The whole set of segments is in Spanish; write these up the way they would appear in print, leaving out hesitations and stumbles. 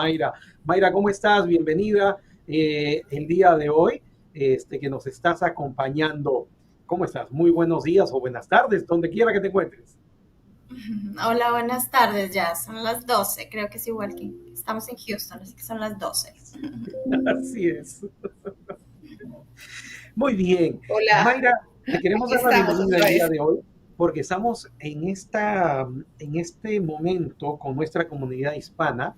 Mayra. Mayra, ¿cómo estás? Bienvenida el día de hoy, que nos estás acompañando. ¿Cómo estás? Muy buenos días o buenas tardes, donde quiera que te encuentres. Hola, buenas tardes, ya son las 12. Creo que es igual que estamos en Houston, así que son las 12. Así es. Muy bien. Hola, Mayra, te queremos aquí dar la estamos bienvenida el otra día vez. de hoy porque estamos en este momento con nuestra comunidad hispana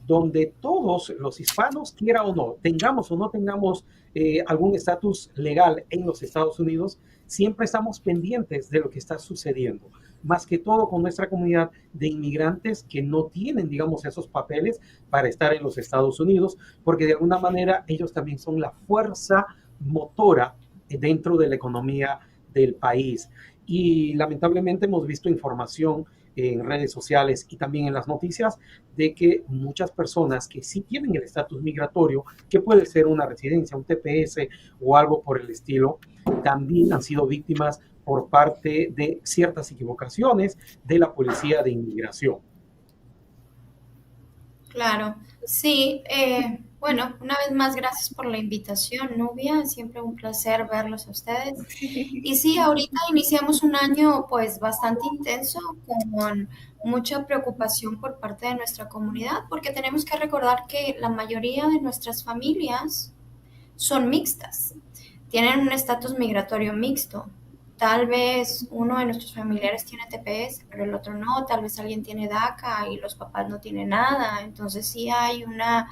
donde todos los hispanos, quiera o no, tengamos o no tengamos algún estatus legal en los Estados Unidos, siempre estamos pendientes de lo que está sucediendo. Más que todo con nuestra comunidad de inmigrantes que no tienen, digamos, esos papeles para estar en los Estados Unidos, porque de alguna manera ellos también son la fuerza motora dentro de la economía del país. Y lamentablemente hemos visto información en redes sociales y también en las noticias de que muchas personas que sí tienen el estatus migratorio, que puede ser una residencia, un TPS o algo por el estilo, también han sido víctimas por parte de ciertas equivocaciones de la policía de inmigración. Claro, sí, bueno, una vez más, gracias por la invitación, Nubia. Siempre un placer verlos a ustedes. Y sí, ahorita iniciamos un año pues bastante intenso con mucha preocupación por parte de nuestra comunidad, porque tenemos que recordar que la mayoría de nuestras familias son mixtas, tienen un estatus migratorio mixto. Tal vez uno de nuestros familiares tiene TPS, pero el otro no. Tal vez alguien tiene DACA y los papás no tienen nada. Entonces sí hay una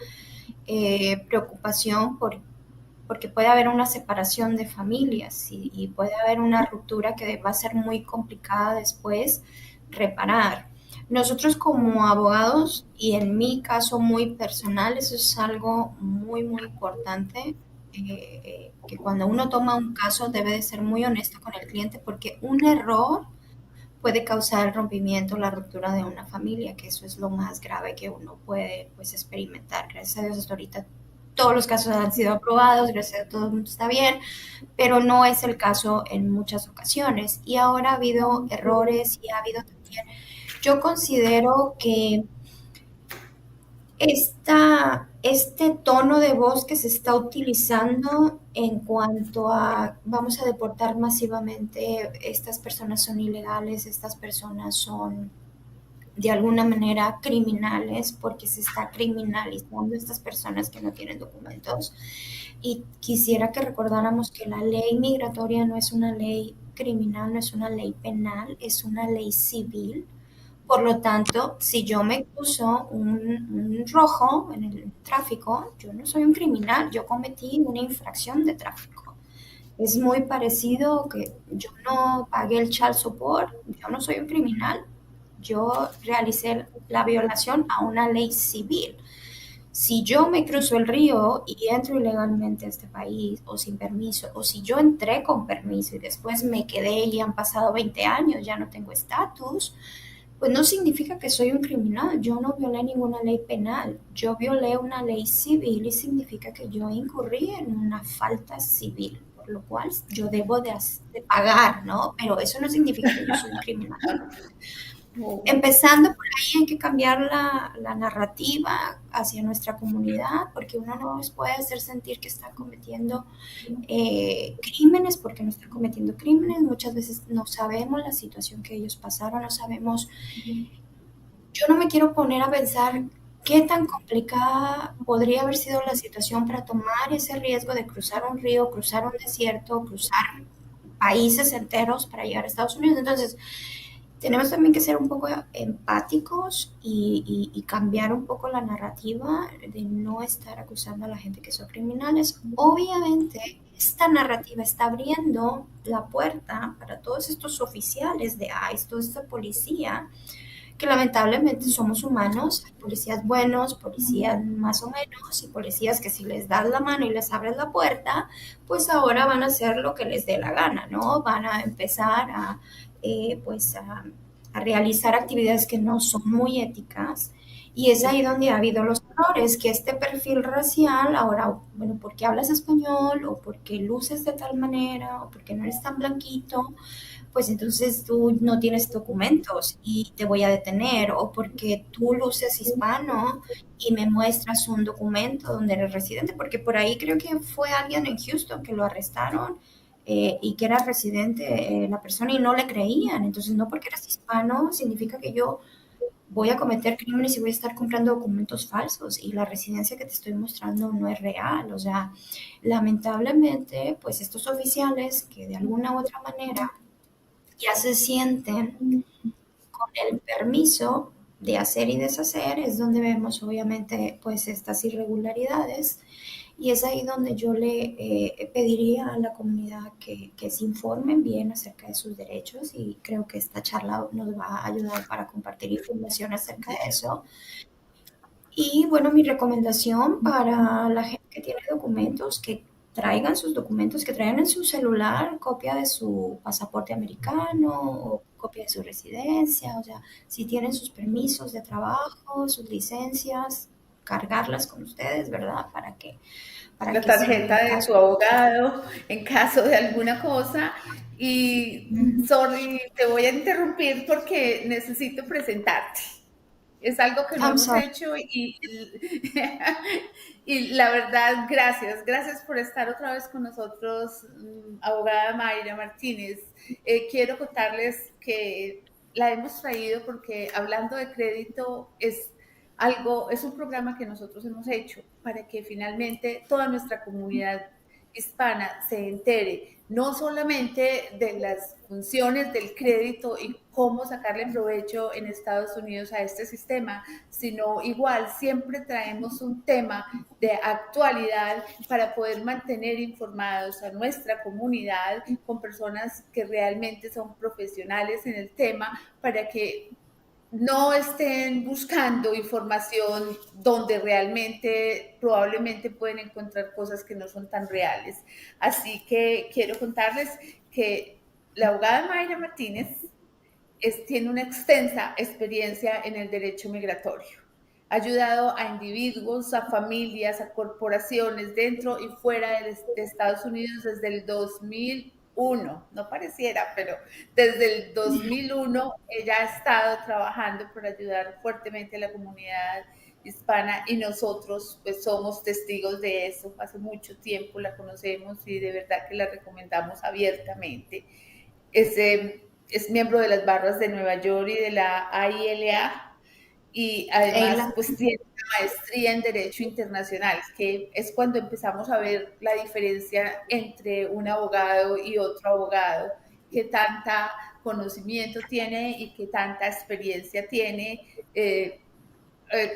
preocupación porque puede haber una separación de familias y puede haber una ruptura que va a ser muy complicada después reparar. Nosotros como abogados, y en mi caso muy personal, eso es algo muy, muy importante, que cuando uno toma un caso debe de ser muy honesto con el cliente porque un error puede causar el rompimiento, la ruptura de una familia, que eso es lo más grave que uno puede pues experimentar. Gracias a Dios hasta ahorita todos los casos han sido aprobados, gracias a Dios todo el mundo está bien, pero no es el caso en muchas ocasiones. Y ahora ha habido errores y ha habido también, yo considero que este tono de voz que se está utilizando en cuanto a vamos a deportar masivamente, estas personas son ilegales, estas personas son de alguna manera criminales porque se está criminalizando a estas personas que no tienen documentos. Y quisiera que recordáramos que la ley migratoria no es una ley criminal, no es una ley penal, es una ley civil. Por lo tanto, si yo me cruzo un rojo en el tráfico, yo no soy un criminal, yo cometí una infracción de tráfico. Es muy parecido que yo no pagué el child support, yo no soy un criminal, yo realicé la violación a una ley civil. Si yo me cruzo el río y entro ilegalmente a este país o sin permiso, o si yo entré con permiso y después me quedé y han pasado 20 años, ya no tengo estatus, pues no significa que soy un criminal. Yo no violé ninguna ley penal. Yo violé una ley civil y significa que yo incurrí en una falta civil, por lo cual yo debo de pagar, ¿no? Pero eso no significa que yo soy un criminal. Empezando por ahí hay que cambiar la narrativa hacia nuestra comunidad, porque uno no les puede hacer sentir que están cometiendo crímenes, porque no están cometiendo crímenes. Muchas veces no sabemos la situación que ellos pasaron, no sabemos. Yo no me quiero poner a pensar qué tan complicada podría haber sido la situación para tomar ese riesgo de cruzar un río, cruzar un desierto, cruzar países enteros para llegar a Estados Unidos. Entonces, tenemos también que ser un poco empáticos y cambiar un poco la narrativa de no estar acusando a la gente que son criminales. Obviamente, esta narrativa está abriendo la puerta para todos estos oficiales de ICE, toda esta policía, que lamentablemente somos humanos, hay policías buenos, policías más o menos, y policías que si les das la mano y les abres la puerta, pues ahora van a hacer lo que les dé la gana, ¿no? Van a empezar pues a realizar actividades que no son muy éticas. Y es ahí donde ha habido los errores, que este perfil racial, ahora, bueno, porque hablas español, o porque luces de tal manera, o porque no eres tan blanquito, pues entonces tú no tienes documentos y te voy a detener, o porque tú luces hispano y me muestras un documento donde eres residente, porque por ahí creo que fue alguien en Houston que lo arrestaron y que era residente la persona y no le creían. Entonces, no porque eres hispano significa que yo voy a cometer crímenes y voy a estar comprando documentos falsos y la residencia que te estoy mostrando no es real. O sea, lamentablemente, pues estos oficiales que de alguna u otra manera ya se sienten con el permiso de hacer y deshacer, es donde vemos obviamente pues estas irregularidades y es ahí donde yo le pediría a la comunidad que se informen bien acerca de sus derechos y creo que esta charla nos va a ayudar para compartir información acerca de eso. Y bueno, mi recomendación para la gente que tiene documentos, que traigan sus documentos, que traigan en su celular copia de su pasaporte americano o copia de su residencia, o sea, si tienen sus permisos de trabajo, sus licencias, cargarlas con ustedes, ¿verdad? Para La que si en tarjeta de caso... tu abogado en caso de alguna cosa. Y, sorry, te voy a interrumpir porque necesito presentarte. Es algo que no I'm hemos sorry. hecho y la verdad, gracias por estar otra vez con nosotros, abogada Mayra Martínez. Quiero contarles que la hemos traído porque hablando de crédito es un programa que nosotros hemos hecho para que finalmente toda nuestra comunidad hispana se entere no solamente de las funciones del crédito y cómo sacarle provecho en Estados Unidos a este sistema, sino igual siempre traemos un tema de actualidad para poder mantener informados a nuestra comunidad con personas que realmente son profesionales en el tema para que no estén buscando información donde realmente probablemente pueden encontrar cosas que no son tan reales. Así que quiero contarles que la abogada Mayra Martínez tiene una extensa experiencia en el derecho migratorio. Ha ayudado a individuos, a familias, a corporaciones dentro y fuera de Estados Unidos desde el 2001. No pareciera, pero desde el 2001 ella ha estado trabajando por ayudar fuertemente a la comunidad hispana y nosotros pues somos testigos de eso. Hace mucho tiempo la conocemos y de verdad que la recomendamos abiertamente. Es miembro de las barras de Nueva York y de la AILA y además Ayla. pues tiene una maestría en Derecho Internacional, que es cuando empezamos a ver la diferencia entre un abogado y otro abogado, qué tanta conocimiento tiene y qué tanta experiencia tiene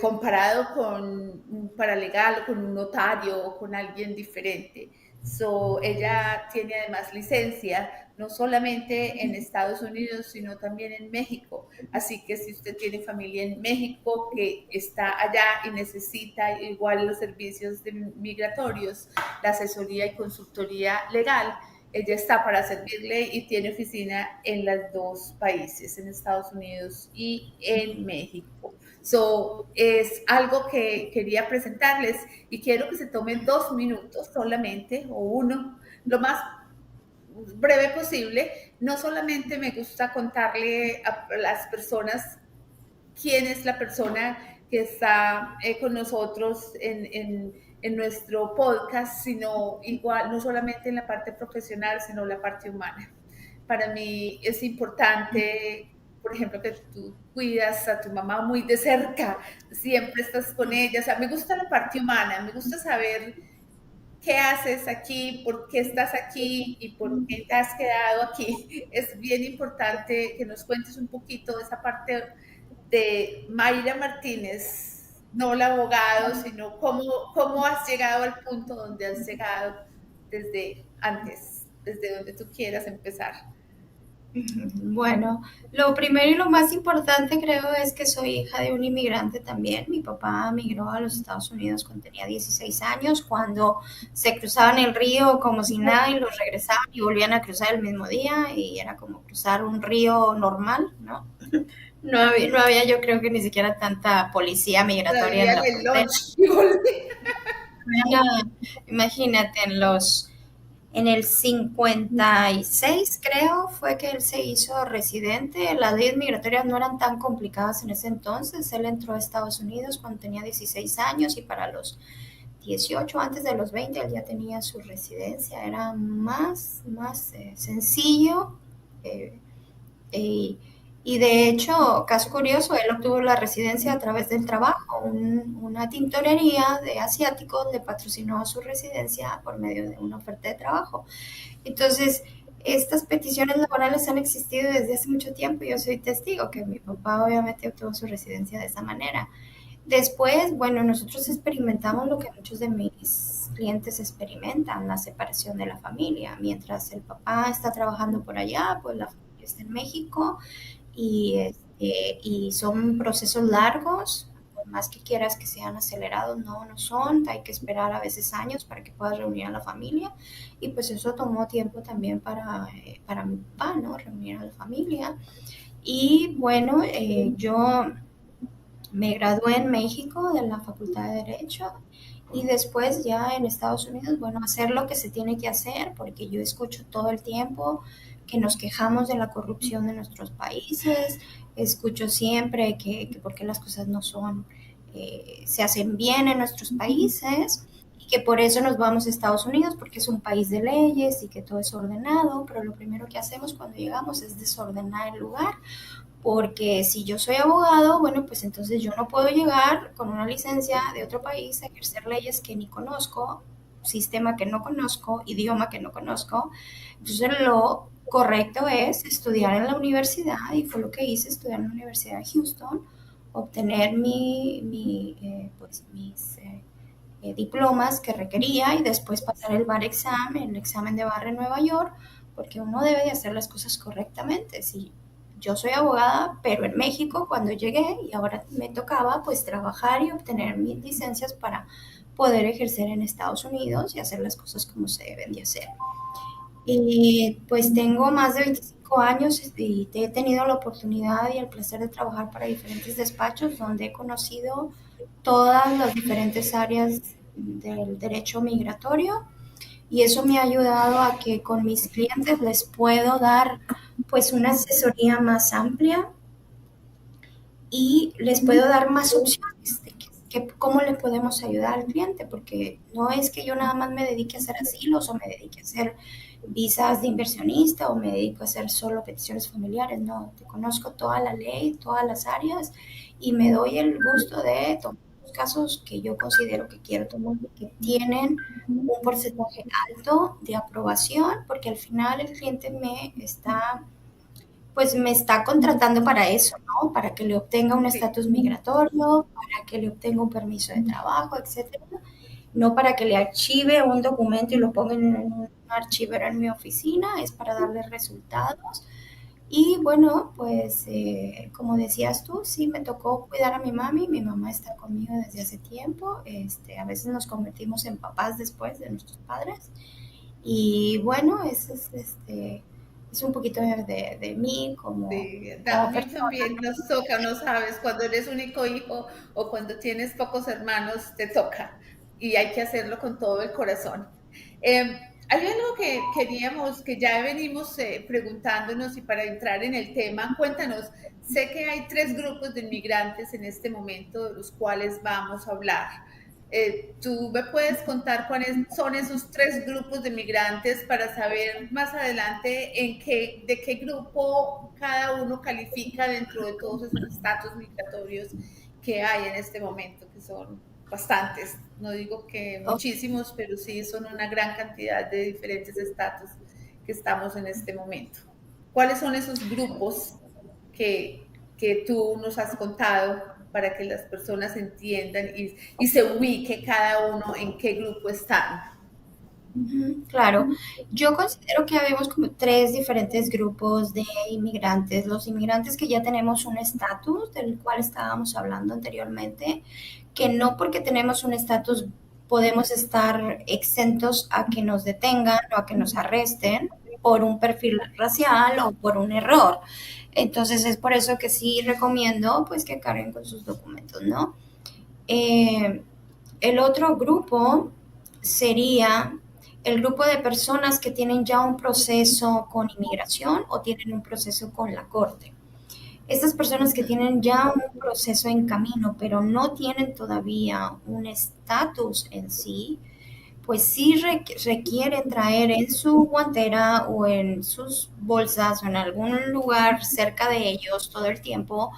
comparado con un paralegal o con un notario o con alguien diferente. Ella tiene además licencia, no solamente en Estados Unidos, sino también en México. Así que si usted tiene familia en México que está allá y necesita igual los servicios migratorios, la asesoría y consultoría legal, ella está para servirle y tiene oficina en los dos países, en Estados Unidos y en México. Es algo que quería presentarles y quiero que se tomen 2 minutos solamente o uno, lo más breve posible. No solamente me gusta contarle a las personas quién es la persona que está con nosotros en nuestro podcast, sino igual, no solamente en la parte profesional, sino la parte humana. Para mí es importante, por ejemplo, que tú cuidas a tu mamá muy de cerca, siempre estás con ella. O sea, me gusta la parte humana, me gusta saber qué haces aquí, por qué estás aquí y por qué te has quedado aquí. Es bien importante que nos cuentes un poquito de esa parte de Mayra Martínez, no el abogado, sino cómo has llegado al punto donde has llegado desde antes, desde donde tú quieras empezar. Bueno, lo primero y lo más importante creo es que soy hija de un inmigrante también. Mi papá migró a los Estados Unidos cuando tenía 16 años, cuando se cruzaban el río como si nada y los regresaban y volvían a cruzar el mismo día y era como cruzar un río normal, ¿no? No había yo creo que ni siquiera tanta policía migratoria en Todavía la en el frontera. lunch y volví. No había nada. Imagínate, En el 56, creo, fue que él se hizo residente. Las leyes migratorias no eran tan complicadas en ese entonces. Él entró a Estados Unidos cuando tenía 16 años y para los 18, antes de los 20, él ya tenía su residencia. Era más sencillo. eh, y, y de hecho, caso curioso, él obtuvo la residencia a través del trabajo. Una tintorería de asiáticos le patrocinó su residencia por medio de una oferta de trabajo. Entonces, estas peticiones laborales han existido desde hace mucho tiempo. Yo soy testigo que mi papá obviamente obtuvo su residencia de esa manera. Después, bueno, nosotros experimentamos lo que muchos de mis clientes experimentan, la separación de la familia. Mientras el papá está trabajando por allá, pues la familia está en México y son procesos largos. Por más que quieras que sean acelerados, no son. Hay que esperar a veces años para que puedas reunir a la familia. Y pues eso tomó tiempo también para mi papá, ¿no? Reunir a la familia. Y bueno, yo me gradué en México de la Facultad de Derecho y después ya en Estados Unidos, bueno, hacer lo que se tiene que hacer, porque yo escucho todo el tiempo que nos quejamos de la corrupción de nuestros países, escucho siempre que porque las cosas no son, se hacen bien en nuestros países y que por eso nos vamos a Estados Unidos, porque es un país de leyes y que todo es ordenado, pero lo primero que hacemos cuando llegamos es desordenar el lugar porque si yo soy abogado, bueno, pues entonces yo no puedo llegar con una licencia de otro país a ejercer leyes que ni conozco, sistema que no conozco, idioma que no conozco. Entonces lo correcto es estudiar en la universidad y fue lo que hice, estudiar en la Universidad de Houston, obtener pues, mis diplomas que requería y después pasar el bar exam, el examen de barra en Nueva York, porque uno debe de hacer las cosas correctamente. Si yo soy abogada, pero en México cuando llegué y ahora me tocaba pues trabajar y obtener mis licencias para poder ejercer en Estados Unidos y hacer las cosas como se deben de hacer. Y pues tengo más de 25 años y he tenido la oportunidad y el placer de trabajar para diferentes despachos donde he conocido todas las diferentes áreas del derecho migratorio y eso me ha ayudado a que con mis clientes les puedo dar pues una asesoría más amplia y les puedo dar más opciones de cómo le podemos ayudar al cliente, porque no es que yo nada más me dedique a hacer asilos o me dedique a hacer visas de inversionista o me dedico a hacer solo peticiones familiares, no, te conozco toda la ley, todas las áreas y me doy el gusto de tomar los casos que yo considero que quiero tomar, que tienen un porcentaje alto de aprobación, porque al final el cliente pues me está contratando para eso, ¿no? Para que le obtenga un Sí. estatus migratorio, para que le obtenga un permiso de trabajo, etcétera. No para que le archive un documento y lo ponga en un archivero en mi oficina, es para darle resultados. Y bueno, pues como decías tú, sí me tocó cuidar a mi mami, mi mamá está conmigo desde hace tiempo, a veces nos convertimos en papás después de nuestros padres. Y bueno, es un poquito de mí Sí, a como mí persona. también nos toca, no sabes, cuando eres único hijo o cuando tienes pocos hermanos, te toca y hay que hacerlo con todo el corazón. Hay algo que queríamos, que ya venimos preguntándonos y para entrar en el tema, cuéntanos, sé que hay 3 grupos de inmigrantes en este momento de los cuales vamos a hablar. ¿Tú me puedes contar cuáles son esos 3 grupos de migrantes para saber más adelante de qué grupo cada uno califica dentro de todos esos estatus migratorios que hay en este momento, que son bastantes? No digo que muchísimos, pero sí son una gran cantidad de diferentes estatus que estamos en este momento. ¿Cuáles son esos grupos que tú nos has contado para que las personas entiendan y se ubique cada uno en qué grupo están? Claro, yo considero que habemos como 3 diferentes grupos de inmigrantes. Los inmigrantes que ya tenemos un estatus, del cual estábamos hablando anteriormente, que no porque tenemos un estatus podemos estar exentos a que nos detengan o a que nos arresten por un perfil racial o por un error. Entonces es por eso que sí recomiendo pues que carguen con sus documentos, ¿no? El otro grupo sería el grupo de personas que tienen ya un proceso con inmigración o tienen un proceso con la corte. Estas personas que tienen ya un proceso en camino, pero no tienen todavía un estatus en sí, pues sí requieren traer en su guantera o en sus bolsas o en algún lugar cerca de ellos todo el tiempo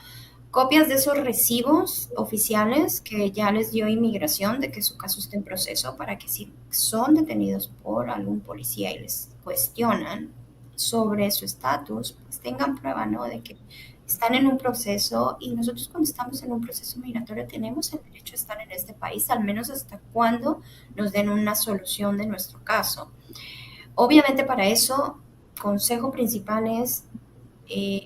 copias de esos recibos oficiales que ya les dio inmigración de que su caso está en proceso para que si son detenidos por algún policía y les cuestionan sobre su estatus, pues tengan prueba, ¿no? De que están en un proceso y nosotros cuando estamos en un proceso migratorio tenemos el derecho a estar en este país, al menos hasta cuando nos den una solución de nuestro caso. Obviamente para eso, consejo principal es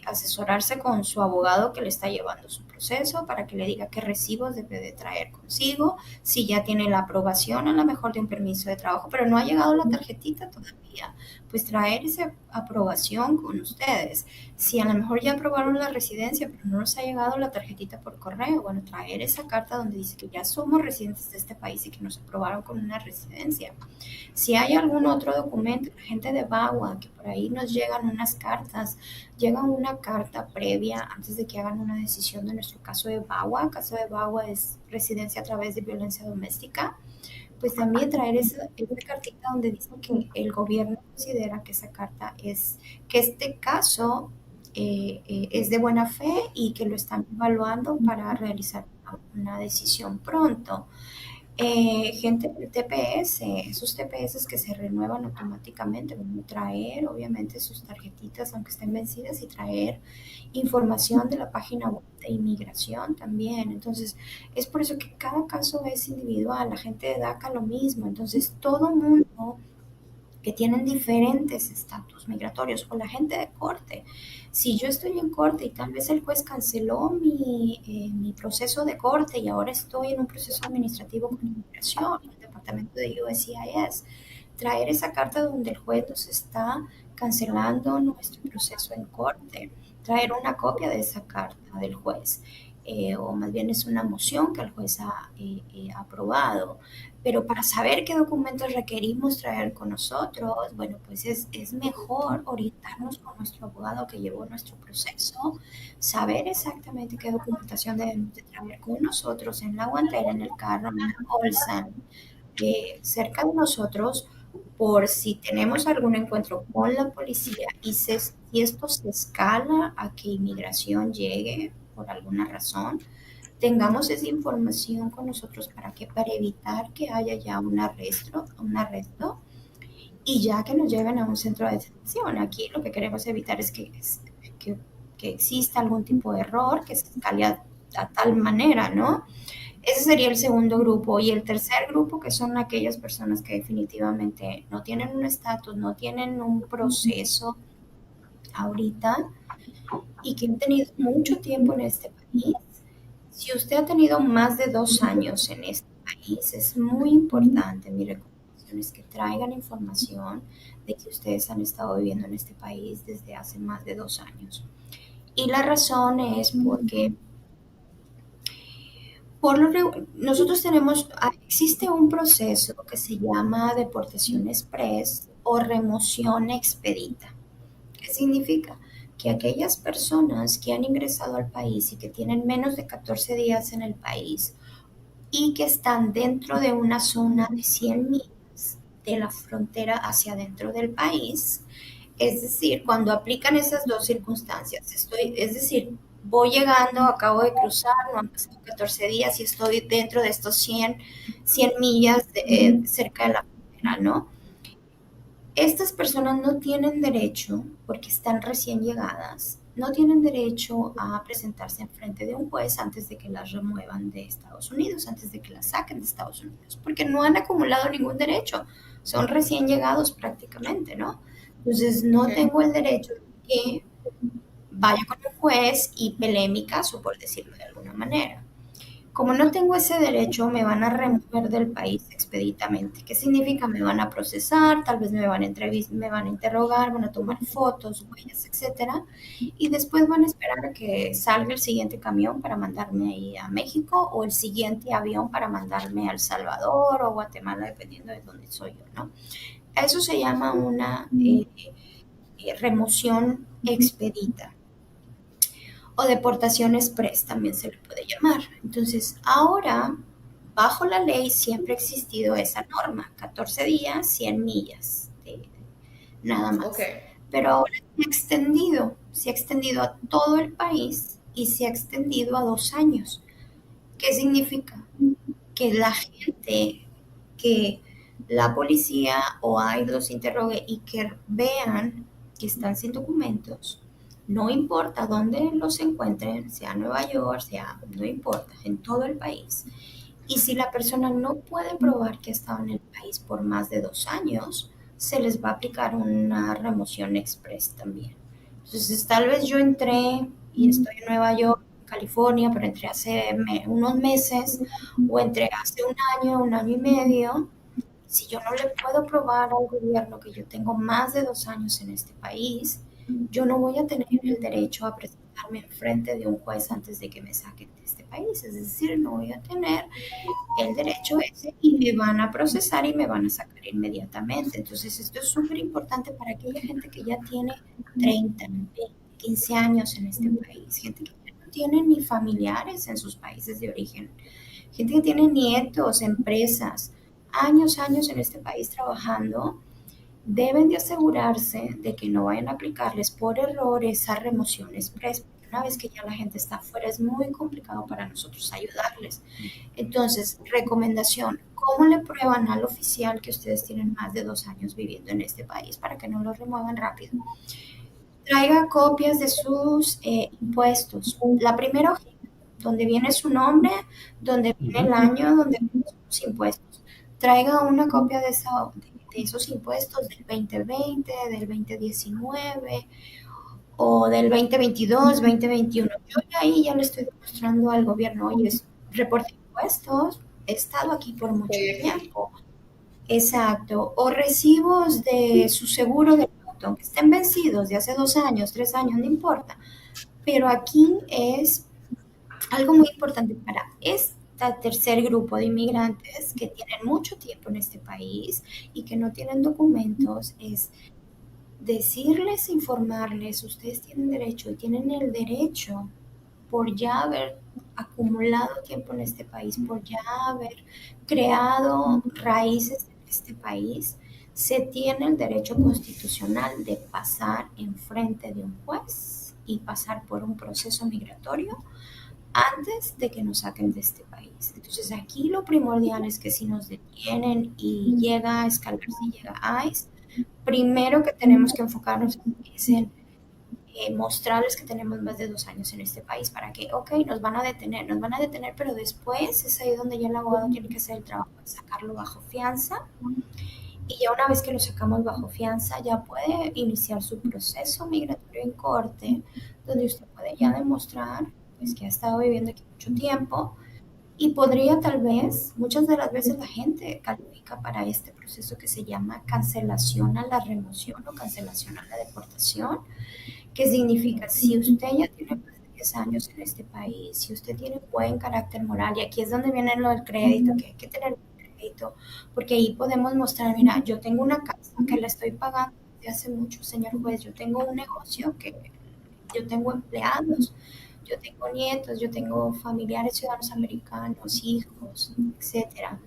asesorarse con su abogado que le está llevando su proceso para que le diga qué recibos debe de traer consigo, si ya tiene la aprobación a lo mejor de un permiso de trabajo, pero no ha llegado la tarjetita todavía, pues traer esa aprobación con ustedes. Si a lo mejor ya aprobaron la residencia, pero no nos ha llegado la tarjetita por correo, bueno, traer esa carta donde dice que ya somos residentes de este país y que nos aprobaron con una residencia. Si hay algún otro documento, la gente de VAWA, que por ahí nos llegan unas cartas, llega una carta previa antes de que hagan una decisión de nuestro caso de VAWA. El caso de VAWA es residencia a través de violencia doméstica. Pues también traer esa cartita donde dice que el gobierno considera que esa carta es, que este caso es de buena fe y que lo están evaluando para realizar una decisión pronto. Gente del TPS, esos TPS que se renuevan automáticamente, bueno, traer obviamente sus tarjetitas aunque estén vencidas y traer información de la página web de inmigración también. Entonces, es por eso que cada caso es individual, la gente de DACA lo mismo, entonces todo mundo que tienen diferentes estatus migratorios o la gente de corte. Si yo estoy en corte y tal vez el juez canceló mi proceso de corte y ahora estoy en un proceso administrativo con inmigración, el departamento de USCIS, traer esa carta donde el juez nos está cancelando nuestro proceso en corte, traer una copia de esa carta del juez. O más bien es una moción que el juez ha aprobado. Pero para saber qué documentos requerimos traer con nosotros, bueno, pues es mejor orientarnos con nuestro abogado que llevó nuestro proceso, saber exactamente qué documentación debemos de traer con nosotros en la guantera, en el carro, en la bolsa, cerca de nosotros, por si tenemos algún encuentro con la policía y si esto se escala a que inmigración llegue por alguna razón, tengamos esa información con nosotros para evitar que haya ya un arresto y ya que nos lleven a un centro de detención. Aquí lo que queremos evitar es que exista algún tipo de error, que se escale a tal manera, ¿no? Ese sería el segundo grupo. Y el tercer grupo, que son aquellas personas que definitivamente no tienen un estatus, no tienen un proceso ahorita y que han tenido mucho tiempo en este país. Si usted ha tenido más de 2 años en este país, es muy importante, mi recomendación es que traigan información de que ustedes han estado viviendo en este país desde hace más de 2 años. Y la razón es porque nosotros existe un proceso que se llama deportación express o remoción expedita. ¿Qué significa? Que aquellas personas que han ingresado al país y que tienen menos de 14 días en el país y que están dentro de una zona de 100 millas de la frontera hacia dentro del país, es decir, cuando aplican esas dos circunstancias, es decir, voy llegando, acabo de cruzar, no han pasado 14 días y estoy dentro de estos 100 millas cerca de la frontera, ¿no? Estas personas no tienen derecho, porque están recién llegadas, no tienen derecho a presentarse en frente de un juez antes de que las remuevan de Estados Unidos, antes de que las saquen de Estados Unidos, porque no han acumulado ningún derecho, son recién llegados prácticamente, ¿no? Entonces no tengo el derecho de que vaya con un juez y pelee mi caso, por decirlo de alguna manera. Como no tengo ese derecho, me van a remover del país expeditamente. ¿Qué significa? Me van a procesar, tal vez me van a me van a interrogar, van a tomar fotos, huellas, etcétera, y después van a esperar a que salga el siguiente camión para mandarme ahí a México o el siguiente avión para mandarme a El Salvador o Guatemala, dependiendo de dónde soy yo, ¿no? Eso se llama una remoción expedita o deportación express también se le puede llamar. Entonces, ahora, bajo la ley siempre ha existido esa norma, 14 días, 100 millas, nada más. Okay. Pero ahora se ha extendido a todo el país y se ha extendido a 2 años. ¿Qué significa? Que la gente, que la policía o ICE los interrogue y que vean que están sin documentos, no importa dónde los encuentren, sea Nueva York, sea, no importa, en todo el país. Y si la persona no puede probar que ha estado en el país por más de 2 años, se les va a aplicar una remoción express también. Entonces, tal vez yo entré y estoy en Nueva York, California, pero entré hace unos meses o entré hace un año y medio. Si yo no le puedo probar al gobierno que yo tengo más de 2 años en este país, yo no voy a tener el derecho a presentarme en frente de un juez antes de que me saquen de este país. Es decir, no voy a tener el derecho ese y me van a procesar y me van a sacar inmediatamente. Entonces, esto es súper importante para aquella gente que ya tiene 30, 20, 15 años en este país, gente que no tiene ni familiares en sus países de origen, gente que tiene nietos, empresas, años en este país trabajando. Deben de asegurarse de que no vayan a aplicarles por error esa remoción express. Una vez que ya la gente está afuera es muy complicado para nosotros ayudarles. Entonces, recomendación, ¿cómo le prueban al oficial que ustedes tienen más de 2 años viviendo en este país para que no lo remuevan rápido? Traiga copias de sus impuestos. La primera hojita, donde viene su nombre, donde viene el año, donde vienen sus impuestos. Traiga una copia de esos impuestos del 2020, del 2019 o del 2022, 2021. Yo ahí ya le estoy demostrando al gobierno, oye, reporte impuestos, he estado aquí por mucho tiempo. Exacto. O recibos de su seguro de auto, aunque estén vencidos de hace 2 años, 3 años, no importa. Pero aquí es algo muy importante para este tercer grupo de inmigrantes que tienen mucho tiempo en este país y que no tienen documentos, es decirles, informarles, ustedes tienen derecho y tienen el derecho por ya haber acumulado tiempo en este país, por ya haber creado raíces en este país, se tiene el derecho constitucional de pasar enfrente de un juez y pasar por un proceso migratorio antes de que nos saquen de este país. Entonces aquí lo primordial es que si nos detienen y llega a escalar, si llega ICE, primero que tenemos que enfocarnos es en mostrarles que tenemos más de 2 años en este país para que, ok, nos van a detener, pero después es ahí donde ya el abogado tiene que hacer el trabajo de sacarlo bajo fianza. Y ya una vez que lo sacamos bajo fianza, ya puede iniciar su proceso migratorio en corte, donde usted puede ya demostrar pues, que ha estado viviendo aquí mucho tiempo y podría tal vez, muchas de las veces la gente califica para este proceso que se llama cancelación a la remoción o cancelación a la deportación, que significa si usted ya tiene más de 10 años en este país, si usted tiene buen carácter moral, y aquí es donde viene lo del crédito, que hay que tener crédito, porque ahí podemos mostrar, mira, yo tengo una casa que la estoy pagando desde hace mucho, señor juez, yo tengo un negocio que yo tengo empleados, yo tengo nietos, yo tengo familiares ciudadanos americanos, hijos, etcétera.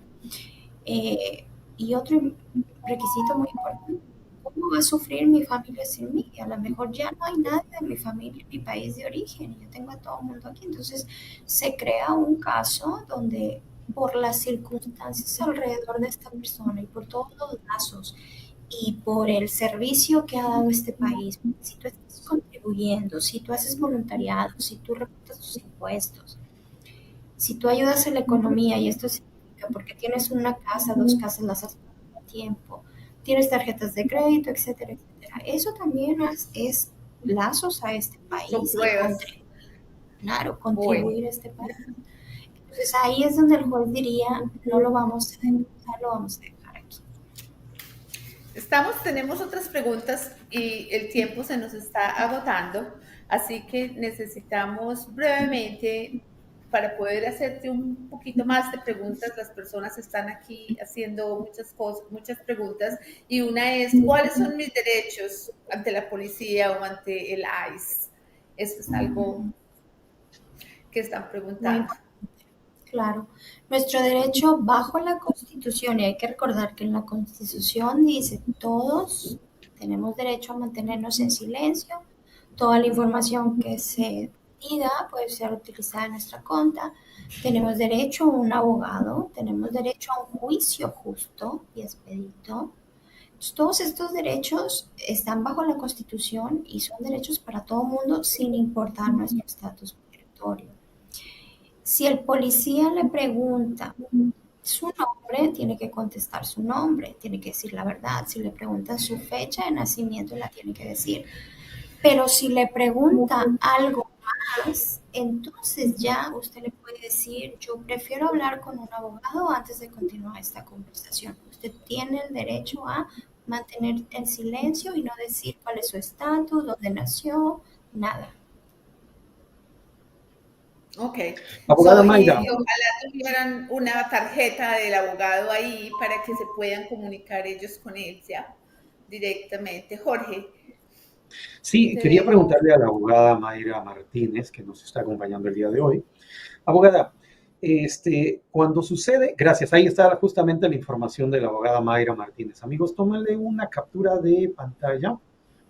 Y otro requisito muy importante, ¿cómo va a sufrir mi familia sin mí? A lo mejor ya no hay nadie de mi familia en mi país de origen y yo tengo a todo el mundo aquí. Entonces se crea un caso donde por las circunstancias alrededor de esta persona y por todos los lazos y por el servicio que ha dado este país, si tú estás contribuyendo, si tú haces voluntariado, si tú reportas tus impuestos, si tú ayudas en la economía, y esto significa porque tienes una casa, 2 casas, las has pagado a tiempo, tienes tarjetas de crédito, etcétera, etcétera. Eso también es lazos a este país y contribuir, claro, contribuir a este país. Entonces ahí es donde el juez diría, no lo vamos a denunciar, lo vamos a dejar aquí. Tenemos otras preguntas y el tiempo se nos está agotando, así que necesitamos brevemente para poder hacerte un poquito más de preguntas. Las personas están aquí haciendo muchas cosas, muchas preguntas, y una es, ¿cuáles son mis derechos ante la policía o ante el ICE? Eso es algo que están Muy preguntando. importante, claro. Nuestro derecho bajo la Constitución, y hay que recordar que en la Constitución dice, todos tenemos derecho a mantenernos en silencio, toda la información que se diga puede ser utilizada en nuestra contra, tenemos derecho a un abogado, tenemos derecho a un juicio justo y expedito. Todos estos derechos están bajo la Constitución y son derechos para todo el mundo sin importar nuestro estatus migratorio. Si el policía le pregunta su nombre, tiene que contestar su nombre, tiene que decir la verdad. Si le pregunta su fecha de nacimiento, la tiene que decir. Pero si le pregunta algo más, entonces ya usted le puede decir, yo prefiero hablar con un abogado antes de continuar esta conversación. Usted tiene el derecho a mantener el silencio y no decir cuál es su estatus, dónde nació, nada. Ok. Abogada Mayra, Y ojalá tuvieran una tarjeta del abogado ahí para que se puedan comunicar ellos con él, ¿ya? Directamente. Jorge, sí, te quería dejo. preguntarle a la abogada Mayra Martínez, que nos está acompañando el día de hoy. Abogada, cuando sucede, gracias, ahí está justamente la información de la abogada Mayra Martínez. Amigos, tómenle una captura de pantalla,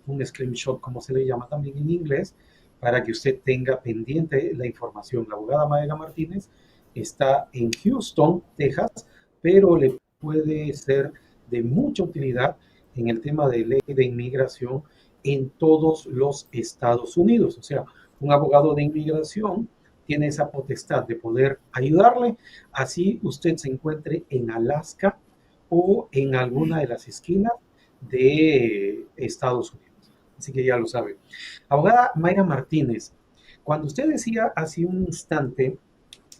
un screenshot, como se le llama también en inglés, para que usted tenga pendiente la información. La abogada Mayra Martínez está en Houston, Texas, pero le puede ser de mucha utilidad en el tema de ley de inmigración en todos los Estados Unidos. O sea, un abogado de inmigración tiene esa potestad de poder ayudarle, así usted se encuentre en Alaska o en alguna de las esquinas de Estados Unidos. Así que ya lo sabe. Abogada Mayra Martínez, cuando usted decía hace un instante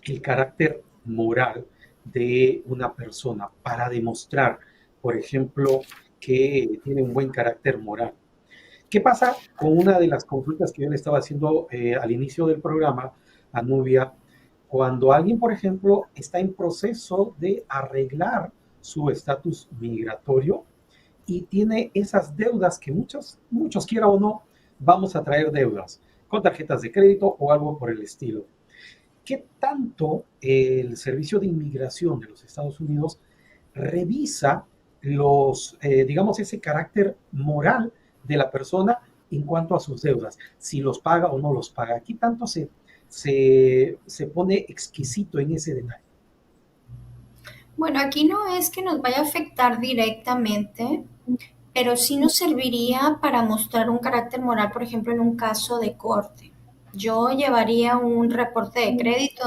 el carácter moral de una persona para demostrar, por ejemplo, que tiene un buen carácter moral, ¿qué pasa con una de las consultas que yo le estaba haciendo al inicio del programa a Nubia? Cuando alguien, por ejemplo, está en proceso de arreglar su estatus migratorio y tiene esas deudas que muchos quiera o no, vamos a traer deudas con tarjetas de crédito o algo por el estilo. ¿Qué tanto el Servicio de Inmigración de los Estados Unidos revisa digamos, ese carácter moral de la persona en cuanto a sus deudas, si los paga o no los paga? Aquí tanto se pone exquisito en ese detalle. Bueno, aquí no es que nos vaya a afectar directamente, pero sí nos serviría para mostrar un carácter moral, por ejemplo, en un caso de corte. Yo llevaría un reporte de crédito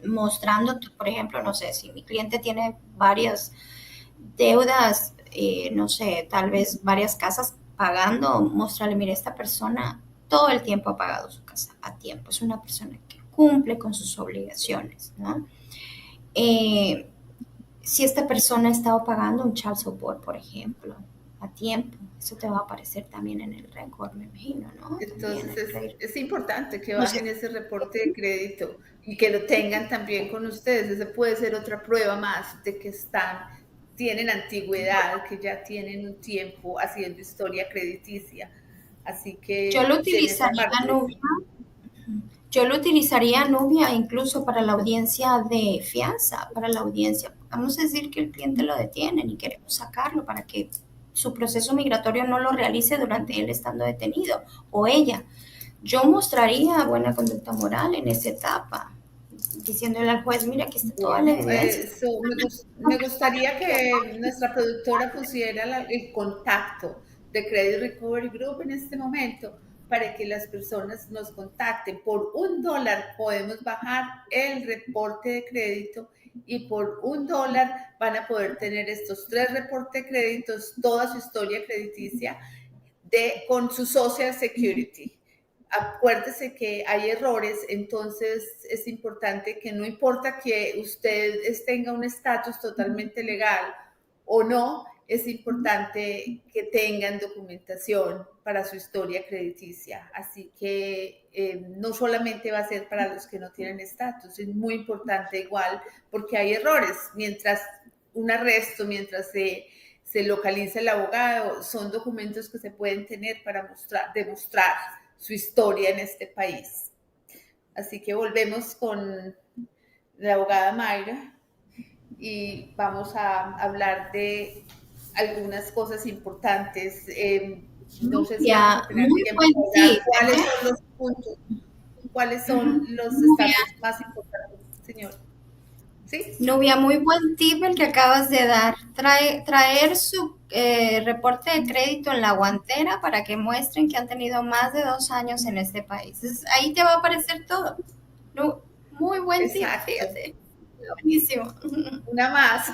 mostrando, por ejemplo, no sé, si mi cliente tiene varias deudas, no sé, tal vez varias casas pagando, mostrarle, mire, esta persona todo el tiempo ha pagado su casa a tiempo, es una persona que cumple con sus obligaciones, ¿no? Eh, si esta persona ha estado pagando un child support, por ejemplo, a tiempo, eso te va a aparecer también en el récord, me imagino, ¿no? También Entonces el crédito. es importante que No sé, bajen ese reporte de crédito y que lo tengan también con ustedes. Esa puede ser otra prueba más de que tienen antigüedad, que ya tienen un tiempo haciendo historia crediticia. Así yo que lo en esa utilizaría, parte, Nubia, yo lo utilizaría, Nubia, incluso para la audiencia de fianza, para la audiencia. Vamos a decir que el cliente lo detienen y queremos sacarlo para que su proceso migratorio no lo realice durante él estando detenido o ella. Yo mostraría buena conducta moral en esa etapa, diciéndole al juez, mira, aquí está toda la bueno, evidencia. me gustaría que nuestra productora pusiera el contacto de Credit Recovery Group en este momento para que las personas nos contacten. Por $1 podemos bajar el reporte de crédito y por $1 van a poder tener estos 3 reportes de créditos, toda su historia crediticia con su Social Security. Acuérdese que hay errores, entonces es importante que no importa que usted tenga un estatus totalmente legal o no, es importante que tengan documentación para su historia crediticia. Así que no solamente va a ser para los que no tienen estatus, es muy importante igual porque hay errores. Mientras un arresto, mientras se localiza el abogado, son documentos que se pueden tener para demostrar su historia en este país. Así que volvemos con la abogada Mayra y vamos a hablar de algunas cosas importantes. No sé si vamos a tener tiempo para hablar cuáles son los puntos, cuáles son los estatus más importantes, señor. ¿Sí? Nubia, muy buen tip el que acabas de dar. Traer su reporte de crédito en la guantera para que muestren que han tenido más de 2 años en este país. Entonces, ahí te va a aparecer todo. No, muy buen tip, fíjate. Buenísimo. Una más.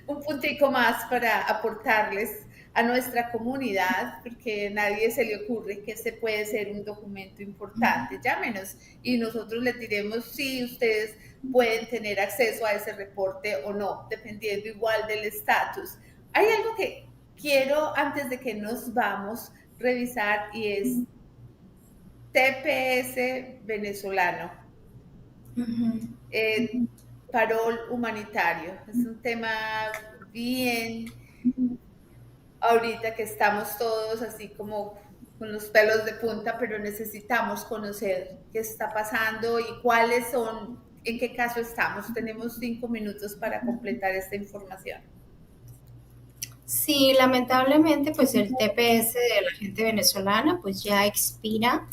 Un puntico más para aportarles a nuestra comunidad, porque a nadie se le ocurre que este puede ser un documento importante. Llámenos y nosotros les diremos si ustedes pueden tener acceso a ese reporte o no, dependiendo igual del estatus. Hay algo que quiero, antes de que nos vamos, revisar y es TPS venezolano. Parol humanitario. Es un tema bien ahorita que estamos todos así como con los pelos de punta, pero necesitamos conocer qué está pasando y cuáles son, en qué caso estamos. Tenemos 5 minutos para completar esta información. Sí, lamentablemente, pues el TPS de la gente venezolana, pues ya expira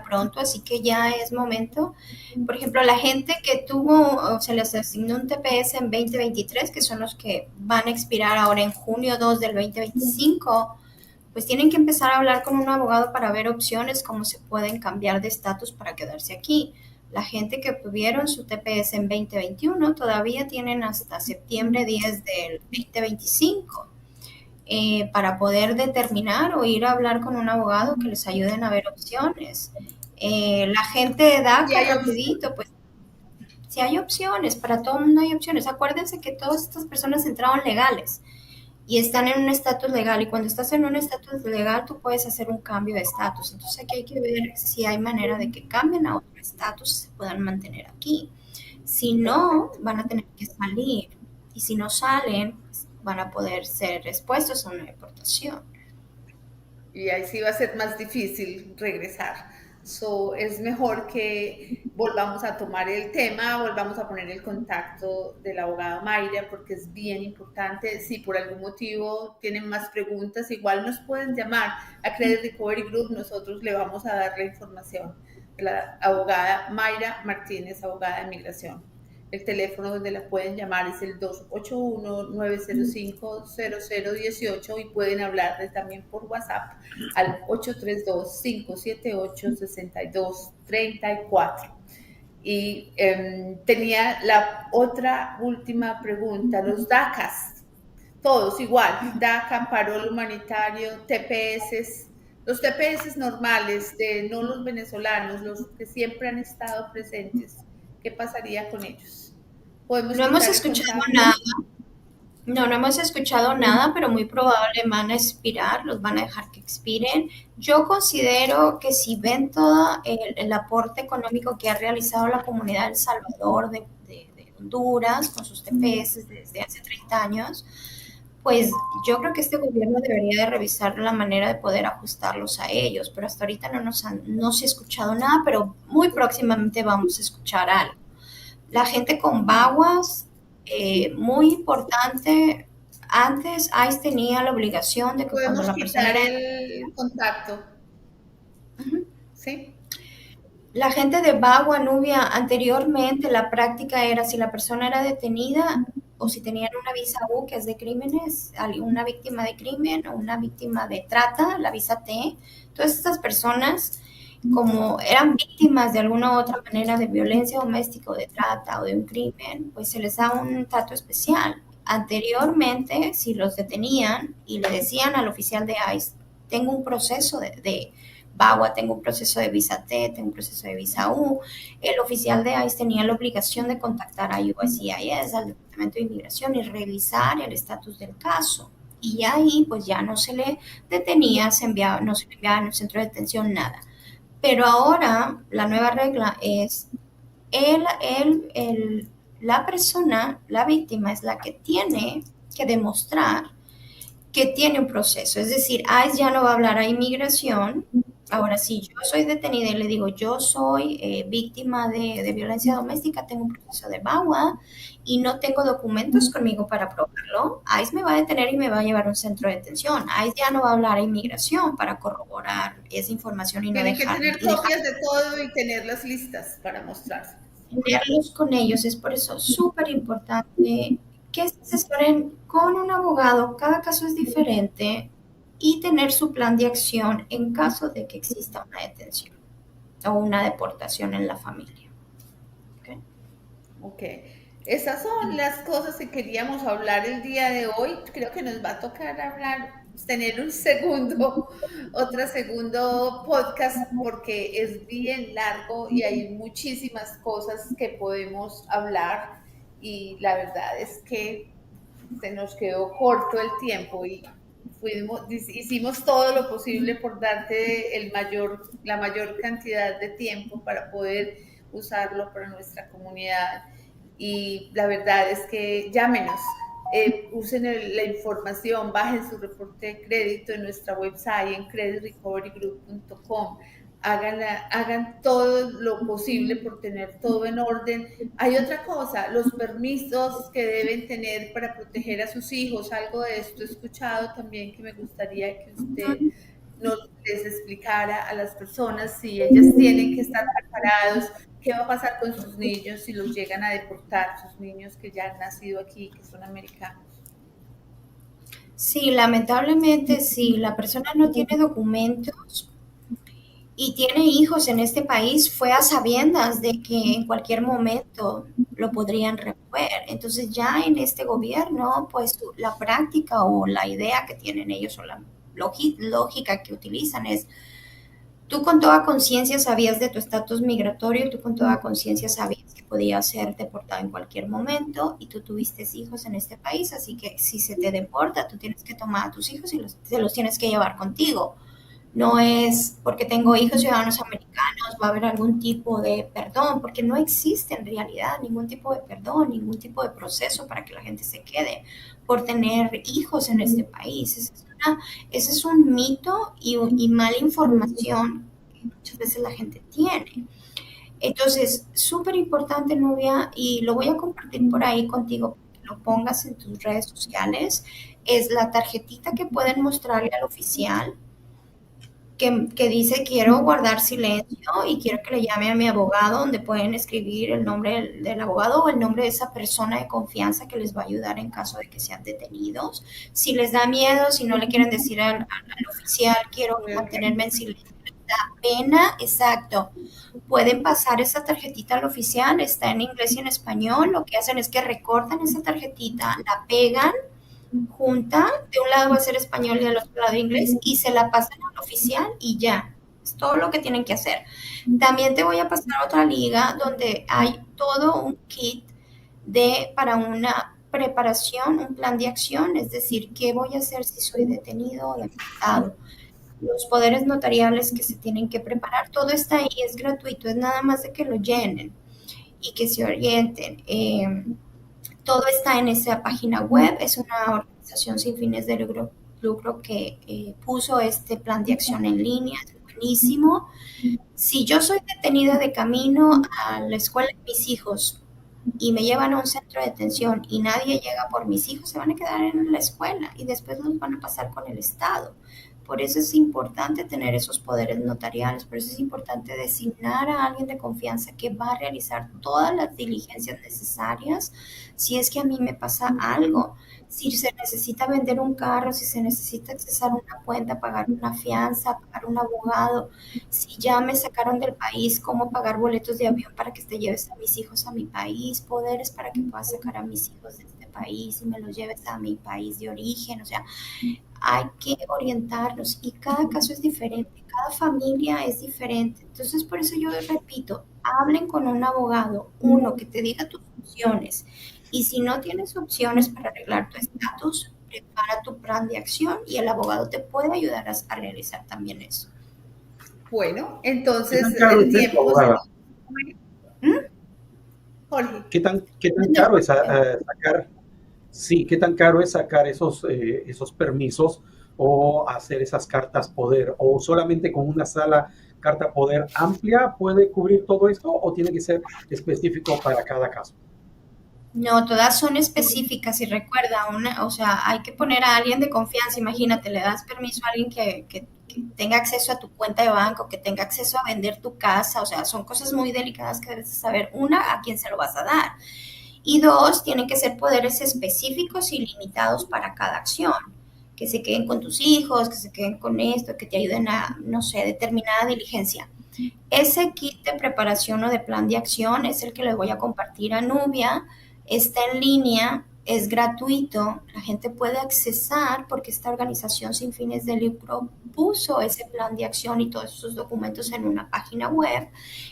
pronto, así que ya es momento. Por ejemplo, la gente que tuvo, se les asignó un TPS en 2023, que son los que van a expirar ahora en junio 2 del 2025, pues tienen que empezar a hablar con un abogado para ver opciones, cómo se pueden cambiar de estatus para quedarse aquí. La gente que tuvieron su TPS en 2021 todavía tienen hasta septiembre 10 del 2025. Para poder determinar o ir a hablar con un abogado que les ayuden a ver opciones. La gente de DACA, rapidito, pues si hay opciones, para todo el mundo hay opciones. Acuérdense que todas estas personas entraron legales y están en un estatus legal, y cuando estás en un estatus legal tú puedes hacer un cambio de estatus. Entonces aquí hay que ver si hay manera de que cambien a otro estatus y se puedan mantener aquí. Si no, van a tener que salir, y si no salen, van a poder ser expuestos a una deportación. Y ahí sí va a ser más difícil regresar. Es mejor que volvamos a tomar el tema, volvamos a poner el contacto de la abogada Mayra, porque es bien importante. Si por algún motivo tienen más preguntas, igual nos pueden llamar a Credit Recovery Group, nosotros le vamos a dar la información de la abogada Mayra Martínez, abogada de migración. El teléfono donde la pueden llamar es el 281-905-0018 y pueden hablarle también por WhatsApp al 832-578-6234. Y tenía la otra última pregunta, los DACAs, todos igual, DACA, parol humanitario, TPS, los TPS normales, no los venezolanos, los que siempre han estado presentes, ¿qué pasaría con ellos? No hemos escuchado nada. No hemos escuchado nada, pero muy probable van a expirar, los van a dejar que expiren. Yo considero que si ven todo el aporte económico que ha realizado la comunidad de El Salvador, de Honduras, con sus TPS desde hace 30 años, pues yo creo que este gobierno debería de revisar la manera de poder ajustarlos a ellos, pero hasta ahorita no se ha escuchado nada, pero muy próximamente vamos a escuchar algo. La gente con VAWAS, muy importante, antes ICE tenía la obligación de que cuando la persona era el contacto. ¿Sí? La gente de VAWA, Nubia, anteriormente la práctica era si la persona era detenida o si tenían una visa U, que es de crímenes, una víctima de crimen o una víctima de trata, la visa T, todas estas personas, como eran víctimas de alguna u otra manera de violencia doméstica o de trata o de un crimen, pues se les da un trato especial. Anteriormente, si los detenían y le decían al oficial de ICE, tengo un proceso de VAWA, tengo un proceso de visa T, tengo un proceso de visa U. El oficial de ICE tenía la obligación de contactar a USCIS, al Departamento de Inmigración, y revisar el estatus del caso. Y ahí pues ya no se le detenía, no se le enviaba en el centro de detención, nada. Pero ahora la nueva regla es la persona, la víctima, es la que tiene que demostrar que tiene un proceso. Es decir, ICE ya no va a hablar a inmigración. Ahora, si yo soy detenida y le digo, yo soy víctima de violencia doméstica, tengo un proceso de VAWA y no tengo documentos conmigo para probarlo, ICE me va a detener y me va a llevar a un centro de detención. ICE ya no va a hablar a inmigración para corroborar esa información y no Tienen que dejar. tener copias de todo y tenerlas listas para mostrarse. Tenerlos con ellos. Es por eso súper importante que se asesoren con un abogado. Cada caso es diferente, y tener su plan de acción en caso de que exista una detención o una deportación en la familia. Ok. Esas son las cosas que queríamos hablar el día de hoy. Creo que nos va a tocar hablar, tener otro segundo podcast, porque es bien largo y hay muchísimas cosas que podemos hablar, y la verdad es que se nos quedó corto el tiempo y hicimos todo lo posible por darte la mayor cantidad de tiempo para poder usarlo para nuestra comunidad. Y la verdad es que llámenos, usen la información, bajen su reporte de crédito en nuestra website en creditrecoverygroup.com. Hagan todo lo posible por tener todo en orden. Hay otra cosa, los permisos que deben tener para proteger a sus hijos. Algo de esto he escuchado también, que me gustaría que usted les explicara a las personas, si ellas tienen que estar preparados, qué va a pasar con sus niños si los llegan a deportar, sus niños que ya han nacido aquí, que son americanos. Sí, lamentablemente, si la persona no tiene documentos y tiene hijos en este país, fue a sabiendas de que en cualquier momento lo podrían remover. Entonces ya en este gobierno, pues la práctica o la idea que tienen ellos, o la lógica que utilizan, es: tú con toda conciencia sabías de tu estatus migratorio, tú con toda conciencia sabías que podías ser deportado en cualquier momento, y tú tuviste hijos en este país, así que si se te deporta, tú tienes que tomar a tus hijos y te los tienes que llevar contigo. No es porque tengo hijos ciudadanos americanos, va a haber algún tipo de perdón, porque no existe en realidad ningún tipo de perdón, ningún tipo de proceso para que la gente se quede por tener hijos en este país. Ese es un mito y mala información que muchas veces la gente tiene. Entonces, súper importante, Nubia, y lo voy a compartir por ahí contigo, para que lo pongas en tus redes sociales, es la tarjetita que pueden mostrarle al oficial, que dice: quiero guardar silencio y quiero que le llame a mi abogado, donde pueden escribir el nombre del abogado o el nombre de esa persona de confianza que les va a ayudar en caso de que sean detenidos. Si les da miedo, si no le quieren decir al oficial, quiero mantenerme en silencio, les da pena, exacto, pueden pasar esa tarjetita al oficial, está en inglés y en español. Lo que hacen es que recortan esa tarjetita, la pegan junta, de un lado va a ser español y del otro lado inglés, y se la pasan al oficial y ya. Es todo lo que tienen que hacer. También te voy a pasar otra liga donde hay todo un kit para una preparación, un plan de acción, es decir, qué voy a hacer si soy detenido o deportado. Los poderes notariales que se tienen que preparar, todo está ahí, es gratuito, es nada más de que lo llenen y que se orienten. Todo está en esa página web. Es una organización sin fines de lucro que puso este plan de acción en línea. Es buenísimo. Si yo soy detenida de camino a la escuela de mis hijos y me llevan a un centro de detención y nadie llega por mis hijos, se van a quedar en la escuela y después los van a pasar con el Estado. Por eso es importante tener esos poderes notariales, por eso es importante designar a alguien de confianza que va a realizar todas las diligencias necesarias si es que a mí me pasa algo. Si se necesita vender un carro, si se necesita accesar una cuenta, pagar una fianza, pagar un abogado, si ya me sacaron del país, cómo pagar boletos de avión para que te lleves a mis hijos a mi país, poderes para que puedas sacar a mis hijos de este país y me los lleves a mi país de origen. O sea, hay que orientarlos y cada caso es diferente, cada familia es diferente. Entonces, por eso yo repito, hablen con un abogado, uno que te diga tus opciones. Y si no tienes opciones para arreglar tu estatus, prepara tu plan de acción y el abogado te puede ayudar a realizar también eso. Bueno, ¿Qué entonces tan caro el es esto, tiempo... abogada? Jorge. ¿Qué tan caro es sacar, sí, qué tan caro es sacar esos permisos o hacer esas cartas poder? ¿O solamente con una sala carta poder amplia puede cubrir todo esto o tiene que ser específico para cada caso? No, todas son específicas y recuerda, o sea, hay que poner a alguien de confianza. Imagínate, le das permiso a alguien que tenga acceso a tu cuenta de banco, que tenga acceso a vender tu casa, o sea, son cosas muy delicadas que debes de saber. Una, a quién se lo vas a dar. Y dos, tienen que ser poderes específicos y limitados para cada acción. Que se queden con tus hijos, que se queden con esto, que te ayuden a, no sé, determinada diligencia. Ese kit de preparación o de plan de acción es el que les voy a compartir a Nubia. Está en línea, es gratuito, la gente puede accesar porque esta organización sin fines de lucro puso ese plan de acción y todos esos documentos en una página web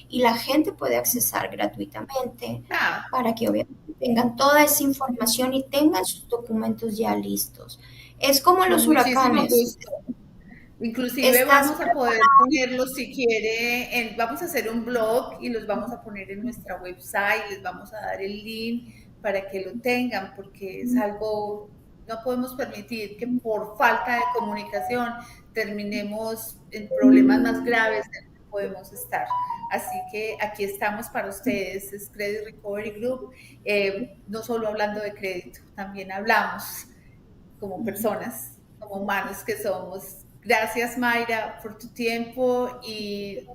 y la gente puede accesar gratuitamente Ah, para que obviamente tengan toda esa información y tengan sus documentos ya listos. Es como con los muchísimo huracanes. gusto. Inclusive Estás vamos a poder ponerlos si quiere, vamos a hacer un blog y los vamos a poner en nuestra website, les vamos a dar el link para que lo tengan, porque es algo, no podemos permitir que por falta de comunicación terminemos en problemas más graves de los que podemos estar. Así que aquí estamos para ustedes, es Credit Recovery Group, no solo hablando de crédito, también hablamos como personas, como humanos que somos. Gracias, Mayra, por tu tiempo y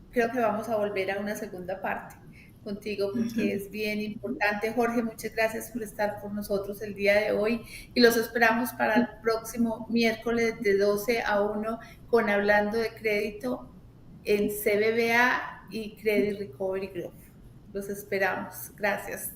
creo que vamos a volver a una segunda parte contigo porque es bien importante. Jorge, muchas gracias por estar con nosotros el día de hoy y los esperamos para el próximo miércoles de 12 a 1 con Hablando de Crédito en CBBA y Credit Recovery Group. Los esperamos. Gracias.